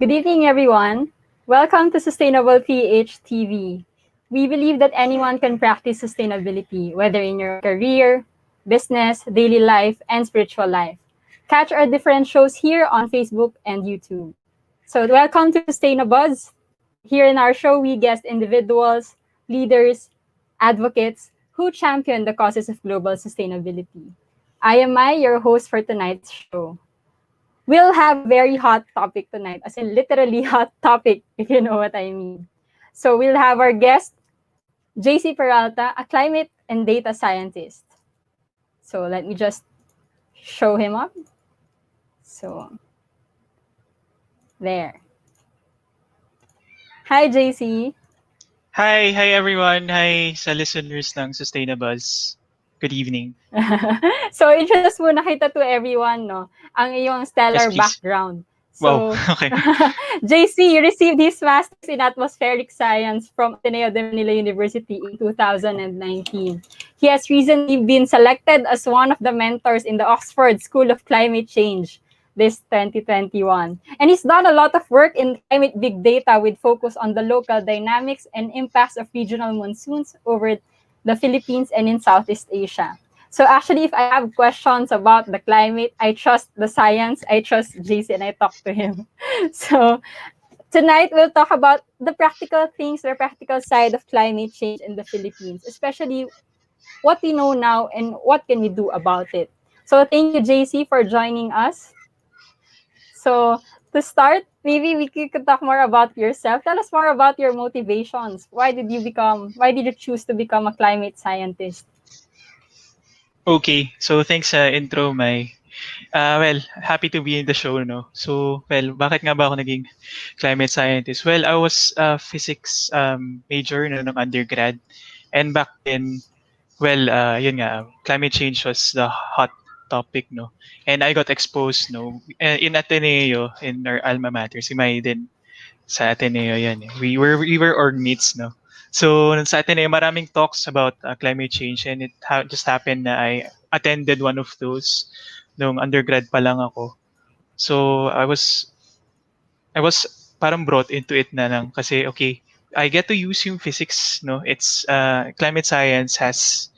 Good evening, everyone. Welcome to Sustainable PH TV. We believe that anyone can practice sustainability, whether in your career, business, daily life, and spiritual life. Catch our different shows here on Facebook and YouTube. So, welcome to Sustainabuzz. Here in our show, we guest individuals, leaders, advocates who champion the causes of global sustainability. I am Mai, your host for tonight's show. We'll have a very hot topic tonight, as in literally hot topic, if you know what I mean. So we'll have our guest, JC Peralta, a climate and data scientist. So let me just show him up. So, there. Hi, JC. Hi everyone. Hi sa listeners ng Sustainabuzz. Good evening. So, introduce muna kita to everyone, no? Ang iyong stellar Yes, please. background. Wow, So, okay. JC received his master's in atmospheric science from Ateneo de Manila University in 2019. He has recently been selected as one of the mentors in the Oxford School of Climate Change this 2021. And he's done a lot of work in climate big data with focus on the local dynamics and impacts of regional monsoons over the Philippines and in Southeast Asia. So actually, if I have questions about the climate, I trust the science, I trust JC, and I talk to him. So tonight, we'll talk about the practical things, the practical side of climate change in the Philippines, especially what we know now and what can we do about it. So thank you, JC, for joining us. So to start, maybe we could talk more about yourself. Tell us more about your motivations. Why did you choose to become a climate scientist? Okay, so thanks sa intro, Mai. Happy to be in the show, no? So, bakit nga ba ako naging climate scientist? Well, I was a physics major no, nung undergrad. And back then, yun nga, climate change was the hot topic, no? And I got exposed, no? In Ateneo, in our alma mater, si Mai din sa Ateneo yan. We were org mates, no? So sa Ateneo, maraming talks about climate change, and it just happened na I attended one of those nung undergrad pa lang ako. So I was parang brought into it na lang kasi okay, I get to use yung physics, no? It's climate science has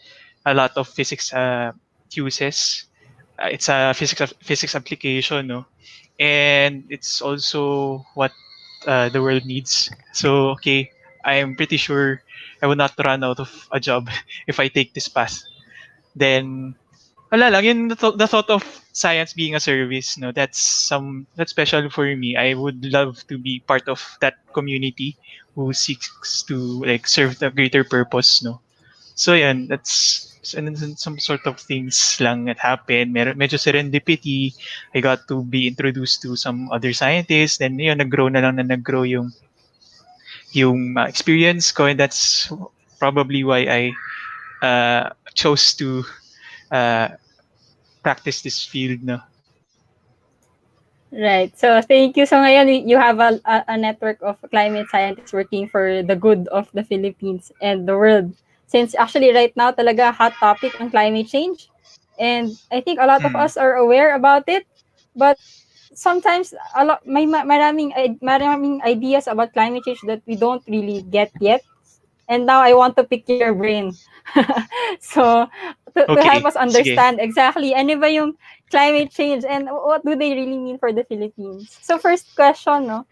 a lot of physics uses. It's a physics application, no? And it's also what the world needs. So, okay, I am pretty sure I will not run out of a job if I take this path. Then, wala lang, yun, the thought of science being a service, no, that's special for me. I would love to be part of that community who seeks to like serve the greater purpose, no. So yan, that's and then some sort of things lang that happened. Medyo serendipity. I got to be introduced to some other scientists. Then yun, nag-grow yung experience ko, and that's probably why I chose to uh, practice this field. No? Right. So thank you. So ngayon, you have a network of climate scientists working for the good of the Philippines and the world. Since actually right now talaga hot topic ang climate change. And I think a lot of us are aware about it. But sometimes maraming ideas about climate change that we don't really get yet. And now I want to pick your brain. So to help us understand exactly ano ba yung climate change and what do they really mean for the Philippines. So first question, no?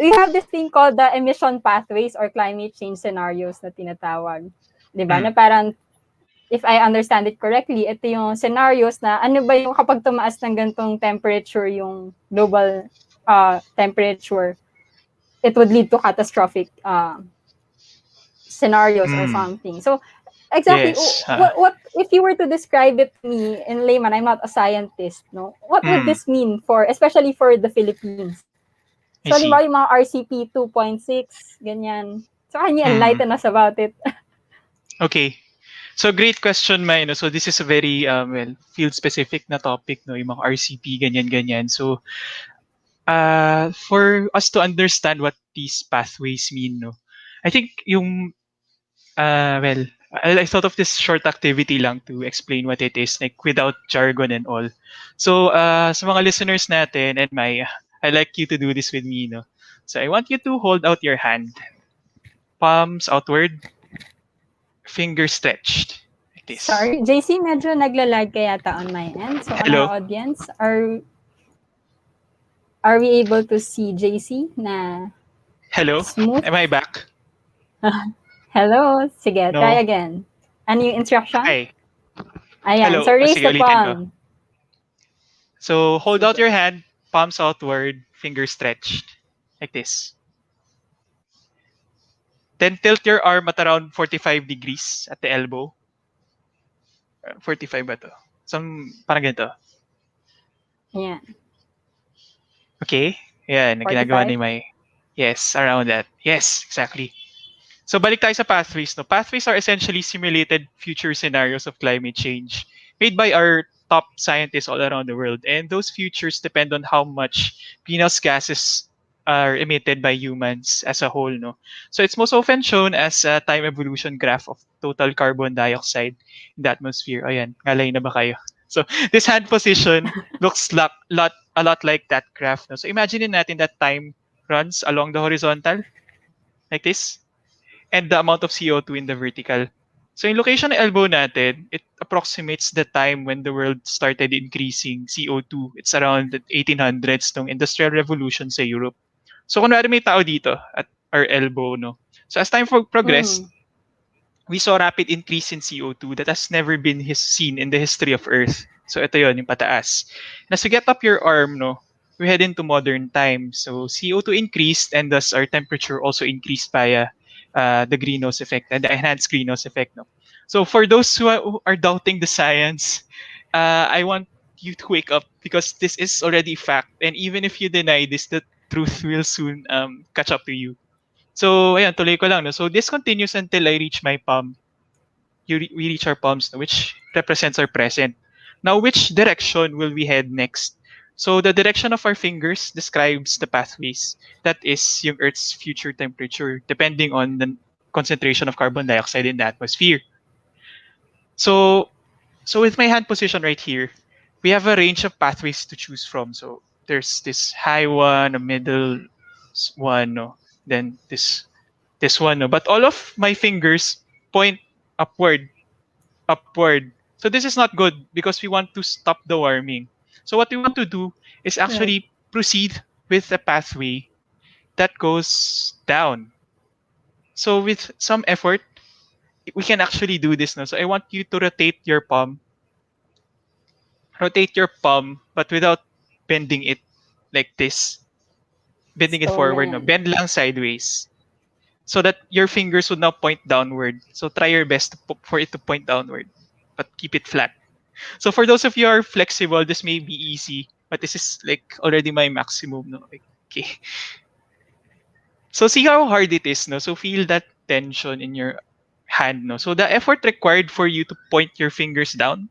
We have this thing called the emission pathways or climate change scenarios na tinatawag. 'Di ba? Na parang if I understand it correctly, ito yung scenarios na ano ba yung kapag tumaas ng gantong temperature yung global temperature, it would lead to catastrophic scenarios or something. So Exactly. Yes. What if you were to describe it to me in layman? I'm not a scientist, no. What would Mm, this mean for, especially for the Philippines? I So, halimbawa see. yung mga RCP 2.6, ganyan. So, can you Mm, enlighten us about it? okay. So great question, Mai. No? So this is a very well field specific na topic, no, yung mga RCP ganyan ganyan. So for us to understand what these pathways mean, no, I think yung well, I thought of this short activity lang to explain what it is, like without jargon and all. So sa mga listeners natin and Mai, I like you to do this with me, no. So I want you to hold out your hand, palms outward, fingers stretched, like this. Sorry, JC, medyo nagla-lag ka yata on my end. So, on our Hello, audience, are we able to see JC na hello. smooth? Am I back? Hello? Sige, try No. again. Ano yung instruction? Hi. Ayan. Hello. So, raise Sige, the ulitin ko. palm. So, hold out Sige. your hand, palms outward, fingers stretched. Like this. Then tilt your arm at around 45 degrees at the elbow. 45 ba to? Parang ganito. Ayan. Okay? Yan, ginagawa 45. ni May. Yes, around that. Yes, exactly. So balik tayo sa pathways. No? Pathways are essentially simulated future scenarios of climate change made by our top scientists all around the world. And those futures depend on how much greenhouse gases are emitted by humans as a whole. No? So it's most often shown as a time evolution graph of total carbon dioxide in the atmosphere. Ayan, ngalay na ba kayo? So this hand position looks a lot like that graph. No? So imagine natin that time runs along the horizontal like this and the amount of CO2 in the vertical. So in location ng elbow natin, it approximates the time when the world started increasing CO2. It's around the 1800s nung Industrial Revolution sa Europe. So kunwari may tao dito at our elbow, no? So as time progressed, Mm. we saw rapid increase in CO2 that has never been seen in the history of Earth. So ito yon yung pataas. And as you get up your arm, no, we head into modern times. So CO2 increased and thus our temperature also increased via the greenhouse effect and the enhanced greenhouse effect. No? So for those who are doubting the science, I want you to wake up because this is already fact. And even if you deny this, the truth will soon catch up to you. So, ayan, tuloy ko lang. No? So, this continues until I reach my palm. We reach our palms, no? Which represents our present. Now, which direction will we head next? So, the direction of our fingers describes the pathways. That is yung Earth's future temperature, depending on the concentration of carbon dioxide in the atmosphere. So, so with my hand position right here, we have a range of pathways to choose from. So, there's this high one, a middle one, no? Then this one, no? But all of my fingers point upward, upward. So this is not good because we want to stop the warming. So what we want to do is Right. actually proceed with a pathway that goes down. So with some effort, we can actually do this now. So I want you to rotate your palm, but without bending it like this, bending it Slowly forward. No, yan. bend lang sideways. So that your fingers would now point downward. So try your best for it to point downward, but keep it flat. So for those of you who are flexible, this may be easy, but this is like already my maximum. No, like, okay. So see how hard it is. No, so feel that tension in your hand. No, so the effort required for you to point your fingers down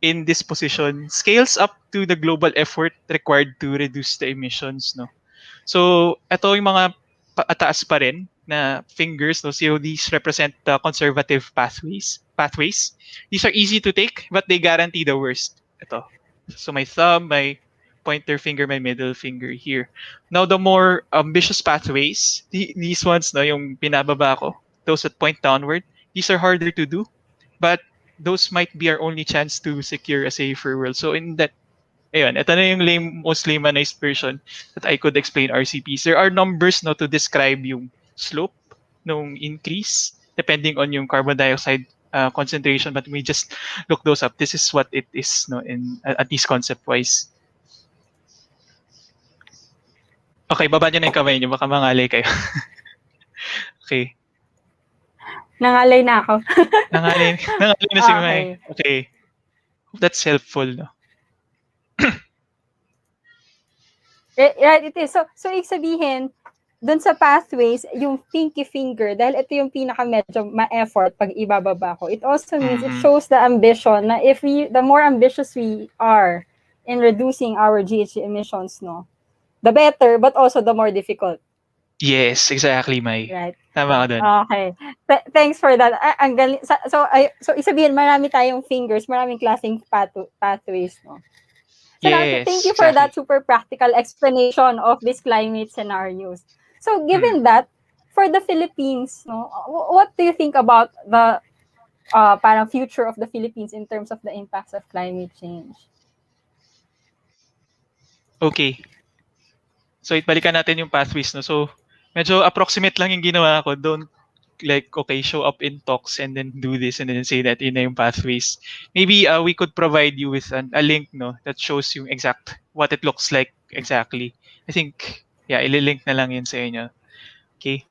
in this position scales up to the global effort required to reduce the emissions. No. So, ito yung mga taas pa rin na fingers. No? So, these represent the conservative pathways. These are easy to take, but they guarantee the worst. Ito. So, my thumb, my pointer finger, my middle finger here. Now, the more ambitious pathways, these ones, no, yung pinababa ko, those that point downward, these are harder to do, but those might be our only chance to secure a safer world. So, in that ayun, ito na yung most laymanized version that I could explain RCPs. There are numbers no to describe yung slope nung increase depending on yung carbon dioxide concentration, but we just look those up. This is what it is no in at least concept wise. Okay, baba niyo na yung kamay niyo, baka mangalay kayo. Okay. Nangalay na ako. Nangalay na si Mai. Okay. Okay. Hope that's helpful, no? Right, it is. So ibig sabihin, dun sa pathways, yung pinky finger, dahil ito yung pinaka medyo ma-effort pag ibababa ko, it also means it shows the ambition na the more ambitious we are in reducing our GHG emissions, no, the better, but also the more difficult. Yes, exactly, Mai. Right. Tama ka dun. Okay. Thanks for that. Ang galing. So isabihin, marami tayong fingers, maraming klaseng pathways, no? So now, thank you for that super practical explanation of these climate scenarios. So given that, for the Philippines, no, what do you think about the parang future of the Philippines in terms of the impacts of climate change? Okay. So, balikan natin yung pathways, no? So, medyo approximate lang yung ginawa ko. Don't like, okay, show up in talks and then do this and then say that yun na yung pathways. Maybe we could provide you with a link, no, that shows yung exact, what it looks like exactly. I think, yeah, ililink na lang yun sa inyo. Okay.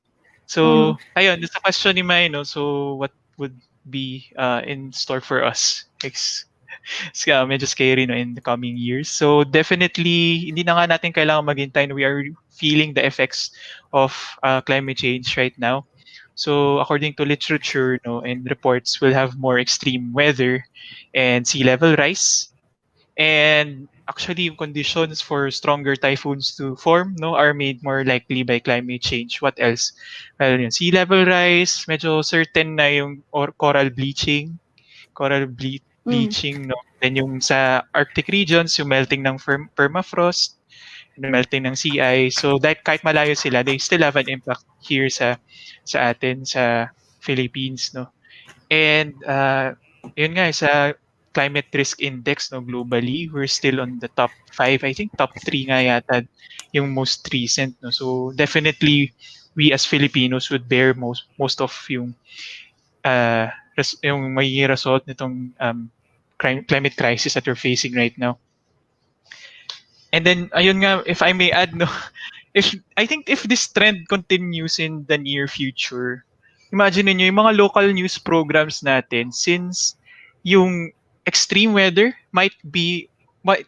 So, ayun, sa question ni Mai, no, so what would be in store for us? Medyo scary, no, in the coming years. So definitely, hindi na nga natin kailangan maghintay. We are feeling the effects of climate change right now. So according to literature, no, and reports, we'll have more extreme weather and sea level rise. And actually, yung conditions for stronger typhoons to form, no, are made more likely by climate change. What else? Well, yung sea level rise, medyo certain na yung coral bleaching, bleaching, no? Then yung sa Arctic regions, yung melting ng permafrost, and the melting ng sea ice. So that kahit malayo sila, they still have an impact here sa atin, sa Philippines, no? And yun nga, sa climate risk index, no, globally, we're still on the top 5. I think top 3 nga yata yung most recent, no? So definitely, we as Filipinos would bear most of yung magiging result nitong climate crisis that we're facing right now. And then, ayun nga, if I may add, no, I think if this trend continues in the near future, imagine niyo yung mga local news programs natin, since yung extreme weather might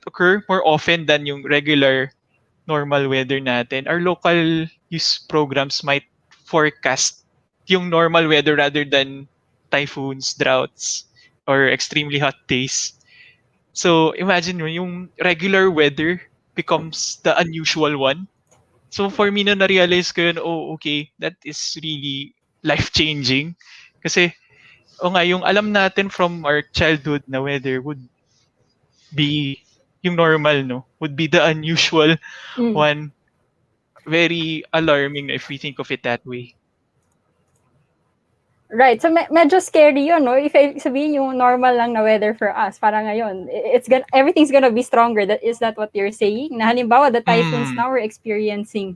occur more often than yung regular normal weather natin, our local news programs might forecast yung normal weather rather than typhoons, droughts, or extremely hot days. So imagine mo, yung regular weather becomes the unusual one. So for me, na-realize ko yun, oh, okay, that is really life-changing. Kasi, yung alam natin from our childhood na weather would be yung normal, no? Would be the unusual one. Very alarming if we think of it that way. Right. So medyo scary yun, no? If sabihin yung normal lang na weather for us, parang ngayon, everything's gonna be stronger. Is that what you're saying? Na halimbawa, the typhoons now we're experiencing,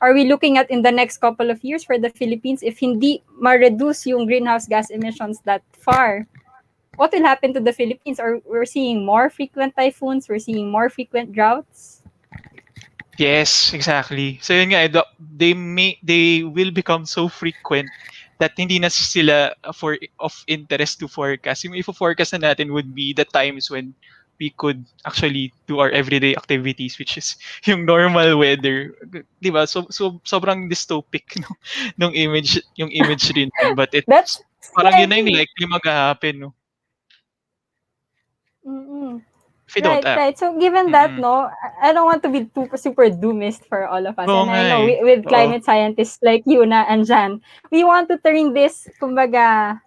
are we looking at in the next couple of years for the Philippines, if hindi ma-reduce yung greenhouse gas emissions that far, what will happen to the Philippines? Or we're seeing more frequent typhoons, we're seeing more frequent droughts? Yes, exactly. So yun nga, they will become so frequent that hindi na sila of interest to forecast. Yung ifo-forecast na natin would be the times when we could actually do our everyday activities, which is yung normal weather. Di ba? So sobrang dystopic nung image, yung image rin. But it's parang yun na yung likely mag-happen, no? Right. So given that, no, I don't want to be super doomist for all of us. And I know with climate scientists like you na andyan, we want to turn this, kumbaga,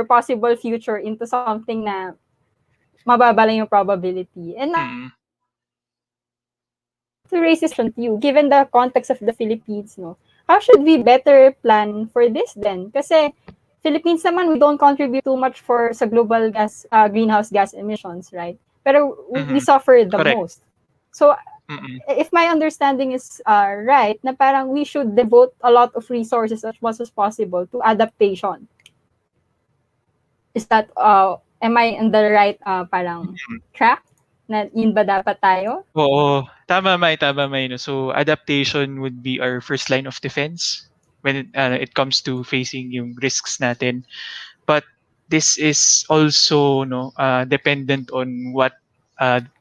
possible future into something na mababa lang yung probability. And to raise this question to you, given the context of the Philippines, no, how should we better plan for this then? Kasi Philippines naman, we don't contribute too much sa global greenhouse gas emissions, right? Pero we suffer the most. So, if my understanding is right, na parang we should devote a lot of resources as much as possible to adaptation. Is that, am I in the right parang track? Na yun ba dapat tayo? Oo. Tama, May. No? So, adaptation would be our first line of defense when it comes to facing yung risks natin. But this is also dependent on what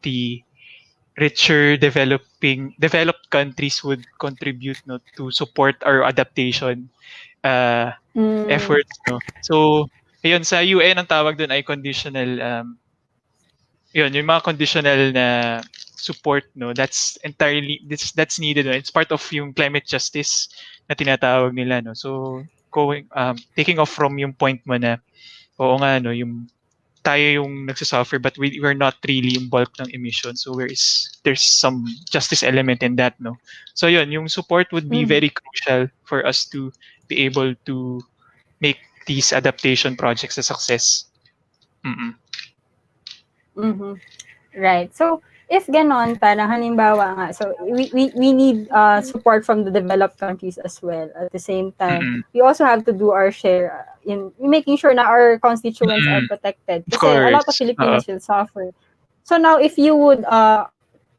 the richer developed countries would contribute to support our adaptation uh, Mm, efforts, no. So ayun, sa UN ang tawag doon ay conditional yun, yung mga conditional na support, no, that's needed, no? It's part of yung climate justice na tinatawag nila, no. So taking off from yung point mo na oo nga, no, yung tayo yung nagsasuffer but we're not really yung bulk ng emissions. So there's some justice element in that, no. So yun, yung support would be mhm, very crucial for us to be able to make these adaptation projects a success. Mm-mm. mhm. Right. So, if ganon, parang halimbawa nga, so we need support from the developed countries as well. At the same time, Mm-mm. we also have to do our share in making sure na our constituents are Mm-mm. protected. Of Kasi a lot of course. Oo. Filipinos will suffer. So now, if you would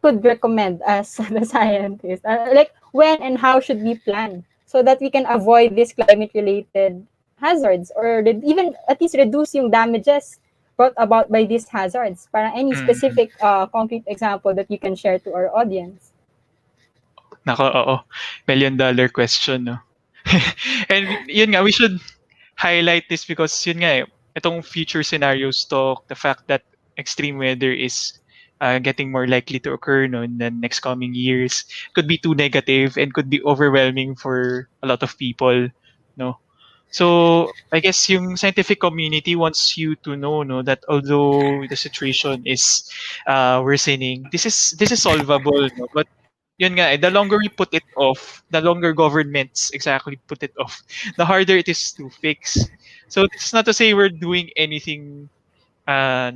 could recommend as the scientist, like when and how should we plan so that we can avoid these climate-related hazards or even at least reduce yung damages brought about by these hazards? Parang any Mm. specific concrete example that you can share to our audience? Nako, oo. $1 million question, no? And yun nga, we should highlight this because yun nga itong future scenarios talk, the fact that extreme weather is getting more likely to occur, no, in the next coming years could be too negative and could be overwhelming for a lot of people, no. So I guess yung scientific community wants you to know, no, that although the situation is worsening, this is solvable, no. But yun nga, the longer we put it off, the longer governments exactly put it off, the harder it is to fix. So it's not to say we're doing anything na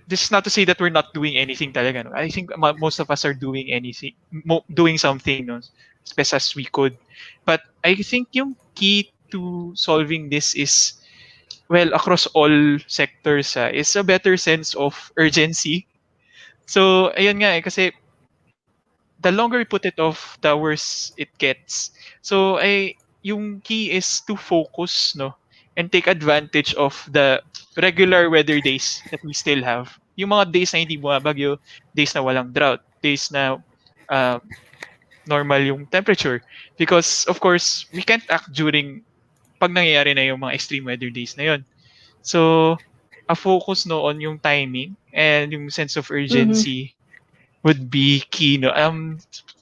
this is not to say that we're not doing anything talaga, no? I think most of us are doing anything, doing something, no, as best as we could. But I think yung key to solving this is, well, across all sectors, is a better sense of urgency. So ayun nga kasi the longer we put it off, the worse it gets. So yung key is to focus, no, and take advantage of the regular weather days that we still have. Yung mga days na hindi bumabagyo, days na walang drought, days na uh, normal yung temperature. Because of course, we can't act during pag nangyayari na yung mga extreme weather days na yon. So, a focus, no, on yung timing and yung sense of Mm-hmm. urgency would be key, no.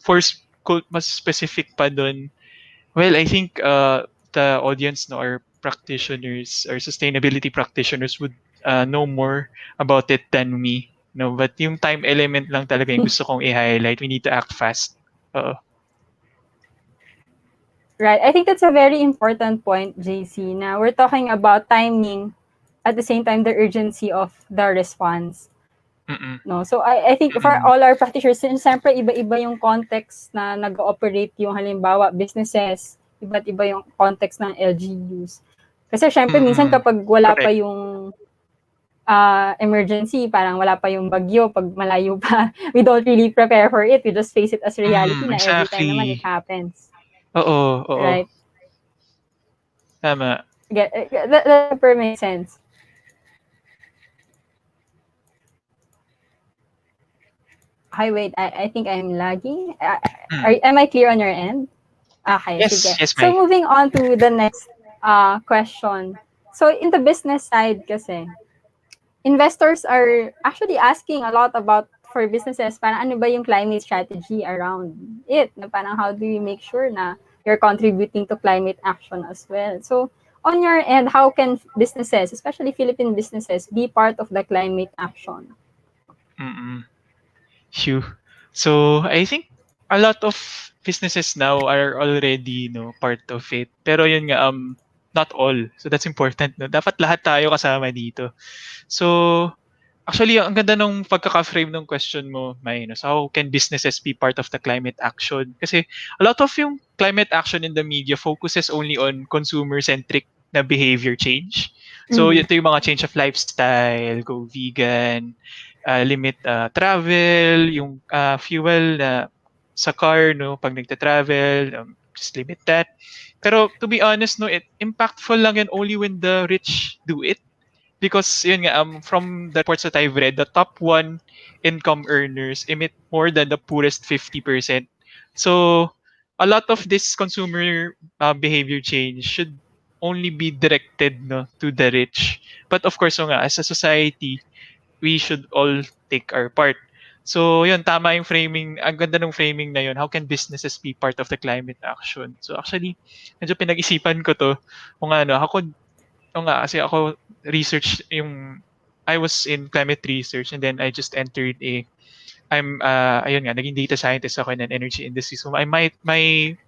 For mas specific pa dun, well, I think the audience, no, or practitioners or sustainability practitioners would know more about it than me, no. But yung time element lang talaga yung gusto kong i-highlight. We need to act fast. Right. I think that's a very important point, JC. Now we're talking about timing at the same time the urgency of the response. Mm-mm. No? So I think for Mm-mm. all our practitioners, since siyempre iba-iba yung context na nag-ooperate yung halimbawa businesses, iba't iba yung context ng LGUs. Kasi siyempre minsan Mm-mm. kapag wala pa Correct. yung emergency, parang wala pa yung bagyo, pag malayo pa, we don't really prepare for it. We just face it as reality na every time naman it Exactly. happens. Oo, oo. Right? Tama. That super makes sense. Hi, wait. I think I'm lagging. Am I clear on your end? Okay, sige. Yes, So Mai. moving on to the next question. So in the business side kasi, investors are actually asking a lot about for businesses, parang ano ba yung climate strategy around it? Na parang how do you make sure na you're contributing to climate action as well? So on your end, how can businesses, especially Philippine businesses, be part of the climate action? Mm-mm. Phew. So, I think a lot of businesses now are already, part of it. Pero yun nga, not all. So, that's important, no? Dapat lahat tayo kasama dito. So, actually, ang ganda nung pagkaka-frame ng question mo, May, no? So, how can businesses be part of the climate action? Kasi a lot of yung climate action in the media focuses only on consumer-centric na behavior change. So, Mm-hmm. ito yung mga change of lifestyle, go vegan, limit travel, yung fuel na sa car, no, pag nagta-travel, just limit that. Pero to be honest, no, it impactful lang yan only when the rich do it. Because yun nga, from the reports that I've read, the top one income earners emit more than the poorest 50%. So a lot of this consumer behavior change should only be directed, no, to the rich. But of course, nga, as a society, we should all take our part. So yun, tama yung framing, ang ganda ng framing na yun. How can businesses be part of the climate action? So actually, medyo pinag-isipan ko to kung ano, kasi ako research yung, I was in climate research and then I just entered ayun nga, naging data scientist ako in an energy industry. So my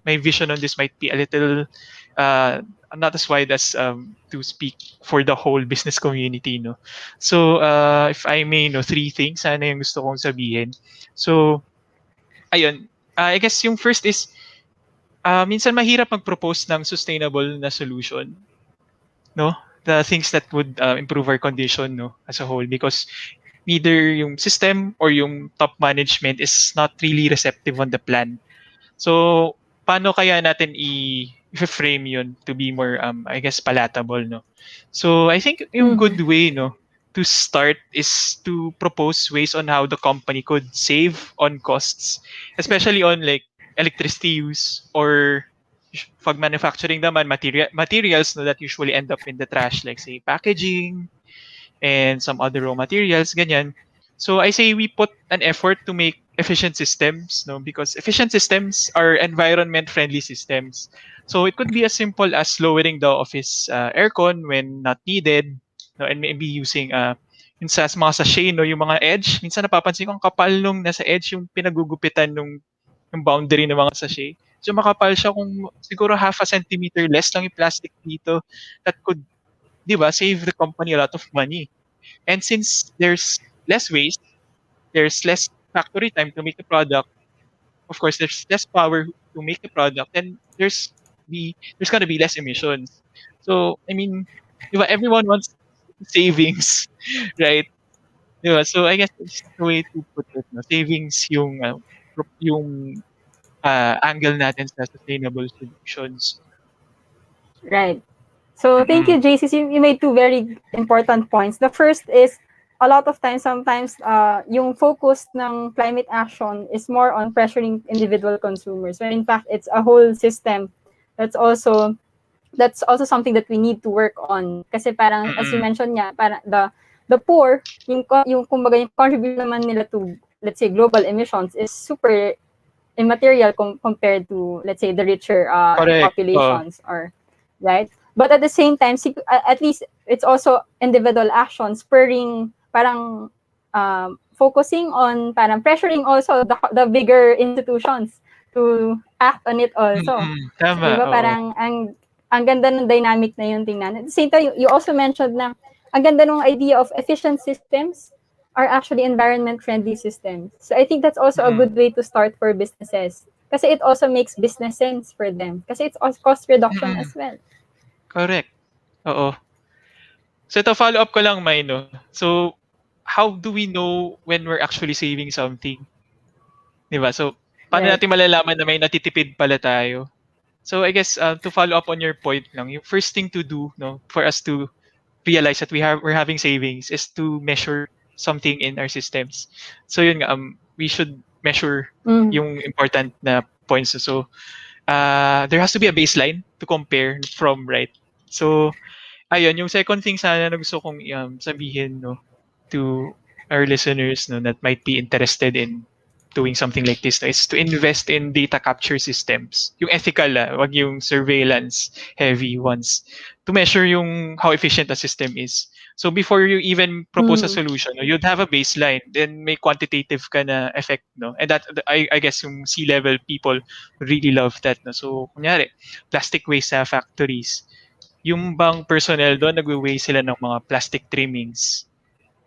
vision on this might be a little not as wide as to speak for the whole business community, no. So if I may, no, three things sana yung gusto kong sabihin. So ayun, I guess yung first is minsan mahirap mag-propose ng sustainable na solution, no? The things that would improve our condition, no, as a whole, because neither yung system or yung top management is not really receptive on the plan. So, paano kaya natin i-frame yun to be more, I guess, palatable, no? So, I think yung good way, no, to start is to propose ways on how the company could save on costs, especially on like electricity use or pag manufacturing naman, materials, no, that usually end up in the trash, like say packaging, and some other raw materials, ganyan. So I say we put an effort to make efficient systems, no, because efficient systems are environment-friendly systems. So it could be as simple as lowering the office aircon when not needed, no, and maybe using yung sa mga sachet, no, yung mga edge. Minsan napapansin ko ang kapal nung nasa edge yung pinagugupitan nung yung boundary ng mga sachet. So makapal siya, kung siguro half a centimeter less lang yung plastic dito, that could, di ba, save the company a lot of money. And since there's less waste, there's less factory time to make the product, of course, there's less power to make the product, then there's gonna be less emissions. So, I mean, di ba, everyone wants savings, right? Di ba? So, I guess it's the way to put it, no? Savings yung angle natin sa sustainable solutions. Right. So thank you, JC. You made two very important points. The first is a lot of times, sometimes, yung focus ng climate action is more on pressuring individual consumers, when in fact it's a whole system. That's also something that we need to work on. Kasi parang, as you mentioned nga, parang the poor, yung kumbaga yung contribution naman nila to, let's say, global emissions is super immaterial compared to, let's say, the richer populations, or right. But at the same time, at least it's also individual action spurring, parang focusing on, parang pressuring also the bigger institutions to act on it also. Tama, diba? Parang ang ganda ng dynamic na yun tingnan. At the same time, you also mentioned na ang ganda ng idea of efficient systems are actually environment-friendly systems. So I think that's also a good way to start for businesses. Kasi it also makes business sense for them. Kasi it's also cost reduction as well. Correct. Oo. So ito, follow up ko lang, May, no? So, how do we know when we're actually saving something? Diba? So, paano natin malalaman na may natitipid pala tayo? So, I guess, to follow up on your point lang, yung first thing to do, no, for us to realize that we're having savings is to measure something in our systems. So, yun nga, we should measure yung important na points. So, there has to be a baseline to compare from, right? So, ayun, yung second thing sana na gusto kong sabihin, no, to our listeners, no, that might be interested in doing something like this, no, is to invest in data capture systems. Yung ethical, wag yung surveillance heavy ones, to measure yung how efficient the system is. So before you even propose a solution, no, you'd have a baseline, then may quantitative ka na effect, no? And that, I guess yung C-level people really love that, no? So, kunyari, plastic waste sa factories, yung bang personnel doon, nagwe-weigh sila ng mga plastic trimmings?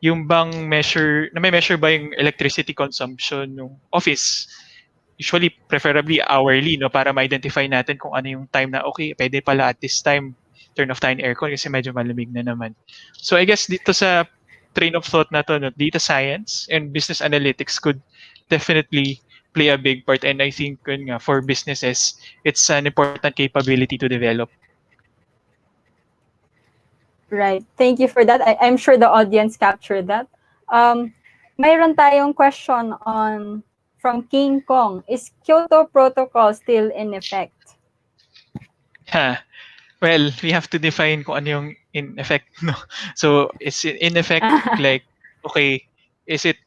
Yung bang may measure ba yung electricity consumption ng office? Usually, preferably hourly, no, para ma-identify natin kung ano yung time na, okay, pwede pala at this time, turn off tayo ng aircon kasi medyo malamig na naman. So, I guess dito sa train of thought na to, no, data science and business analytics could definitely play a big part. And I think yun nga, for businesses, it's an important capability to develop. Right. Thank you for that. I'm sure the audience captured that. Mayroon tayong question on from King Kong. Is Kyoto Protocol still in effect? Ha. Well, we have to define kung ano yung in effect, no? So, is it in effect like, okay, is it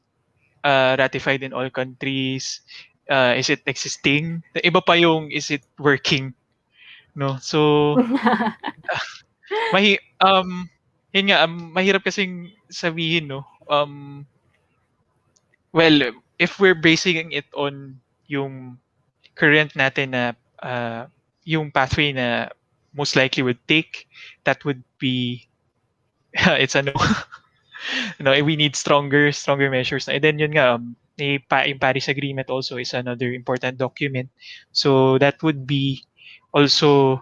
ratified in all countries? Is it existing? The iba pa yung is it working, no? So, mahi yun nga, mahirap kasing sabihin, no? Well, if we're basing it on yung current natin na yung pathway na most likely would take, that would be it's a no. No, we need stronger measures. And then yun nga, yung Paris Agreement also is another important document. So that would be also,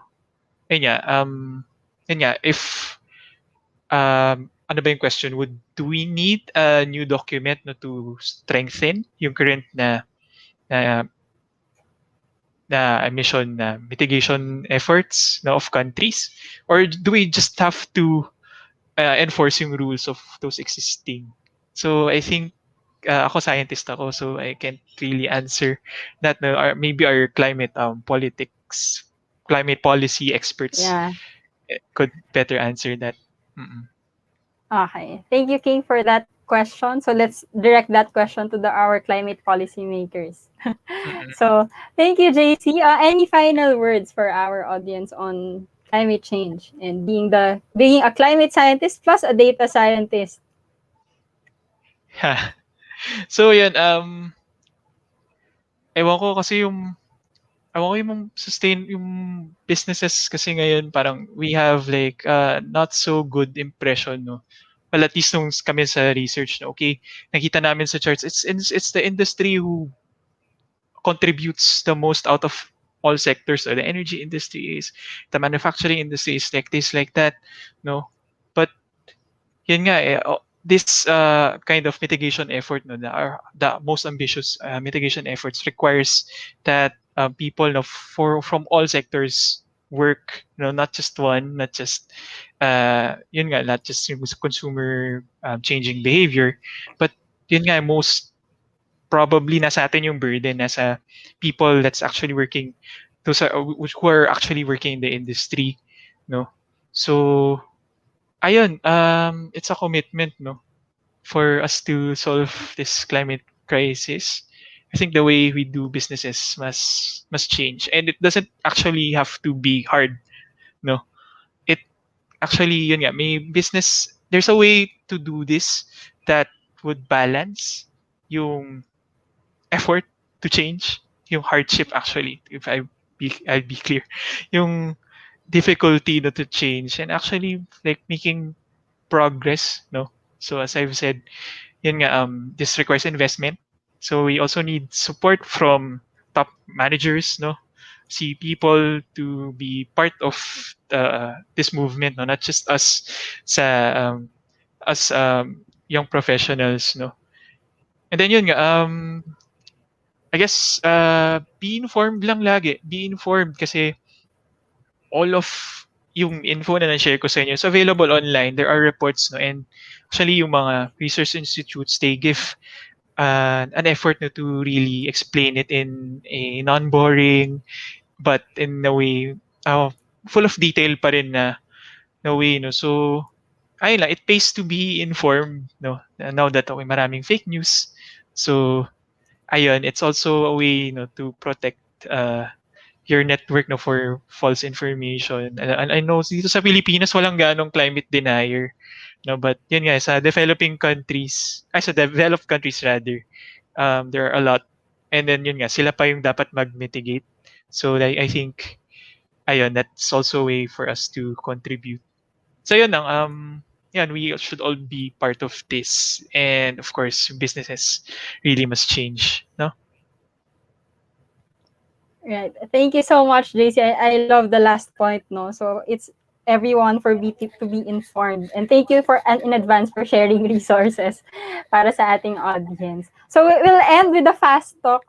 yun nga, if ano ba yung question? Do we need a new document no, to strengthen yung current na, na emission na mitigation efforts no, of countries? Or do we just have to enforce yung rules of those existing? So I think ako scientist ako, so I can't really answer that. No, maybe our climate policy experts Yeah. could better answer that. Mm-mm. Okay. Thank you, King, for that question. So let's direct that question to our climate policy makers. Mm-mm. So thank you, JC. Any final words for our audience on climate change and being a climate scientist plus a data scientist? So yun, ewan ko kasi yung sustain yung businesses kasi ngayon parang we have like not so good impression, no. Well, at least nung kami sa research na okay, nakita namin sa charts, it's the industry who contributes the most out of all sectors. So the energy industry is, the manufacturing industry is like this, like that, no. But yun nga this kind of mitigation effort, no, the most ambitious mitigation efforts requires that people, no, from all sectors work, not just one, not just yun nga, not just yung consumer changing behavior, but yun nga, most probably nasa atin yung burden, nasa people that's actually working, those are who are actually working in the industry, no. So ayun, it's a commitment, no, for us to solve this climate crisis. I think the way we do businesses must change, and it doesn't actually have to be hard, no. It actually, yun nga, may business. There's a way to do this that would balance yung effort to change, yung hardship actually. If I'll be clear, yung difficulty no, to change, and actually like making progress, no. So as I've said, yun nga, this requires investment. So we also need support from top managers, no, see people to be part of this movement, no, not just us as young professionals, no. And then yun nga, I guess be informed lang lagi, be informed kasi all of yung info na na-share ko sa inyo is available online. There are reports, no, and actually yung mga research institutes, they give an effort, no, to really explain it in a non-boring but in a way full of detail pa rin na way, no. So ayun lang, it pays to be informed, no, now that okay, maraming fake news. So ayun, it's also a way, no, to protect your network, no, for false information. And I know dito sa Pilipinas walang ganong climate denier, no, but yun nga sa developed countries rather, there are a lot. And then yun nga, sila pa yung dapat mag-mitigate. So I think ayun, that's also a way for us to contribute. So yun lang, yan, we should all be part of this, and of course businesses really must change, no. Right. Thank you so much, JC. I love the last point, no. So it's everyone for to be informed. And thank you in advance for sharing resources para sa ating audience. So we'll end with the fast talk.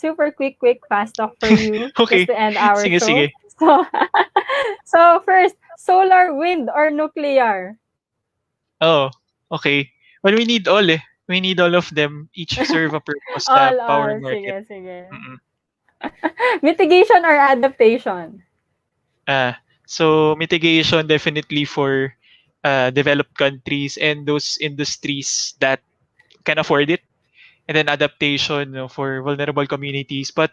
super quick fast talk for you just Okay. to end our Sige, show. sige. So, so first, solar, wind, or nuclear? Oh, okay. Well, we need all eh. We need all of them. Each serve a purpose sa power All. market. Sige. Mm-mm. Mitigation or adaptation? So mitigation definitely for developed countries and those industries that can afford it. And then adaptation, for vulnerable communities, but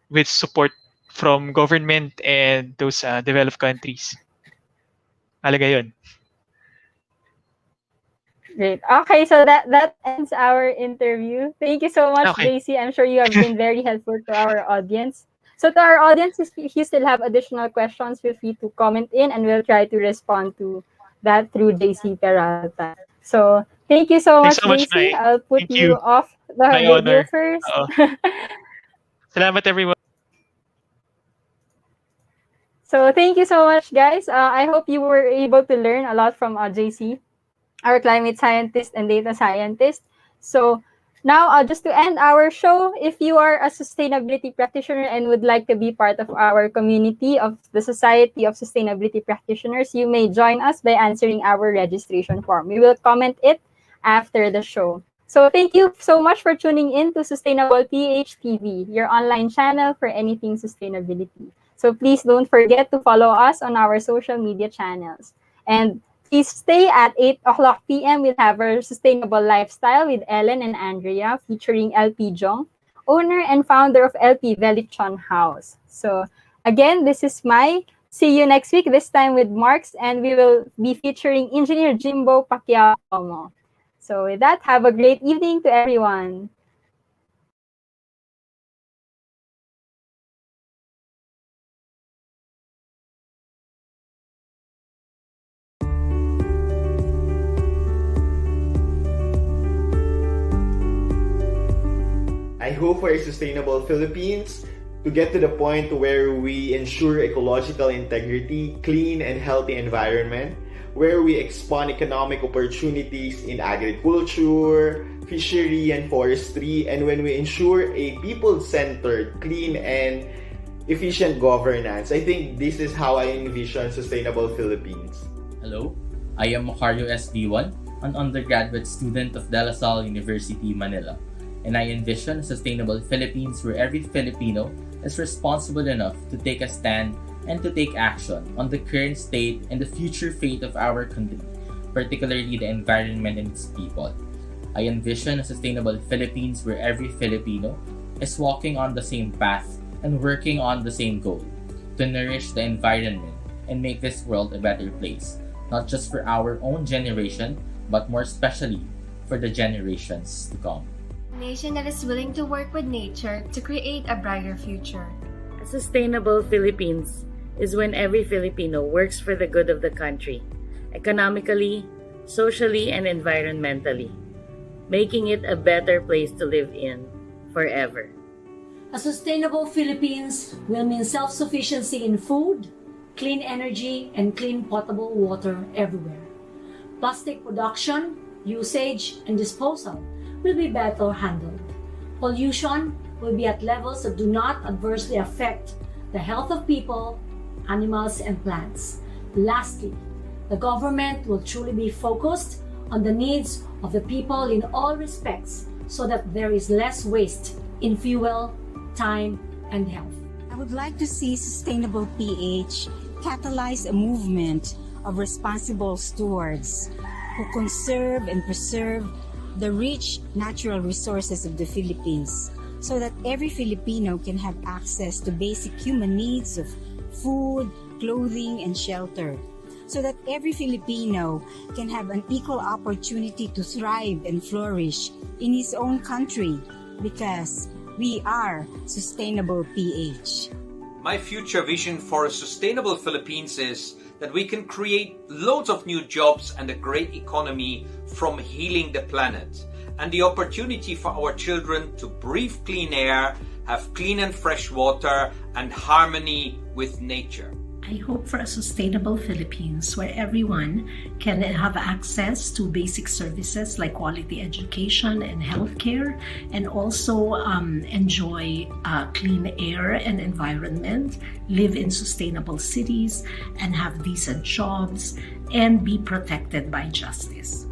with support from government and those developed countries. Alaga yun. Great. Okay, so that ends our interview. Thank you so much, Okay. JC. I'm sure you have been very helpful to our audience. So to our audience, if you still have additional questions, feel free to comment in and we'll try to respond to that through JC Peralta. So thank you so Thanks much, so much, JC. Mai. I'll put Thank you. you off the My video honor. first. Oo. Salamat everyone. So thank you so much, guys. I hope you were able to learn a lot from JC, our climate scientist and data scientist. So now, just to end our show, if you are a sustainability practitioner and would like to be part of our community of the Society of Sustainability Practitioners, you may join us by answering our registration form. We will comment it after the show. So thank you so much for tuning in to Sustainable PH TV, your online channel for anything sustainability. So please don't forget to follow us on our social media channels. And please stay at 8 o'clock p.m. We'll have our Sustainable Lifestyle with Ellen and Andrea featuring LP Jong, owner and founder of LP Velichon House. So again, this is Mai. See you next week, this time with Marks, and we will be featuring Engineer Jimbo Pacquiao. So with that, have a great evening to everyone. I hope for a sustainable Philippines to get to the point where we ensure ecological integrity, clean and healthy environment, where we expand economic opportunities in agriculture, fishery and forestry, and when we ensure a people-centered, clean and efficient governance. I think this is how I envision sustainable Philippines. Hello, I am Macario SB1, an undergraduate student of De La Salle University, Manila, and I envision a sustainable Philippines where every Filipino is responsible enough to take a stand and to take action on the current state and the future fate of our country, particularly the environment and its people. I envision a sustainable Philippines where every Filipino is walking on the same path and working on the same goal, to nourish the environment and make this world a better place, not just for our own generation, but more especially for the generations to come. A nation that is willing to work with nature to create a brighter future. A sustainable Philippines is when every Filipino works for the good of the country, economically, socially, and environmentally, making it a better place to live in forever. A sustainable Philippines will mean self-sufficiency in food, clean energy, and clean potable water everywhere. Plastic production, usage, and disposal will be better handled. Pollution will be at levels that do not adversely affect the health of people, animals, and plants. Lastly, the government will truly be focused on the needs of the people in all respects so that there is less waste in fuel, time, and health. I would like to see Sustainable PH catalyze a movement of responsible stewards who conserve and preserve the rich natural resources of the Philippines so that every Filipino can have access to basic human needs of food, clothing, and shelter, so that every Filipino can have an equal opportunity to thrive and flourish in his own country because we are Sustainable PH. My future vision for a sustainable Philippines is that we can create loads of new jobs and a great economy from healing the planet, and the opportunity for our children to breathe clean air, have clean and fresh water, and harmony with nature. I hope for a sustainable Philippines where everyone can have access to basic services like quality education and healthcare, and also enjoy clean air and environment, live in sustainable cities, and have decent jobs, and be protected by justice.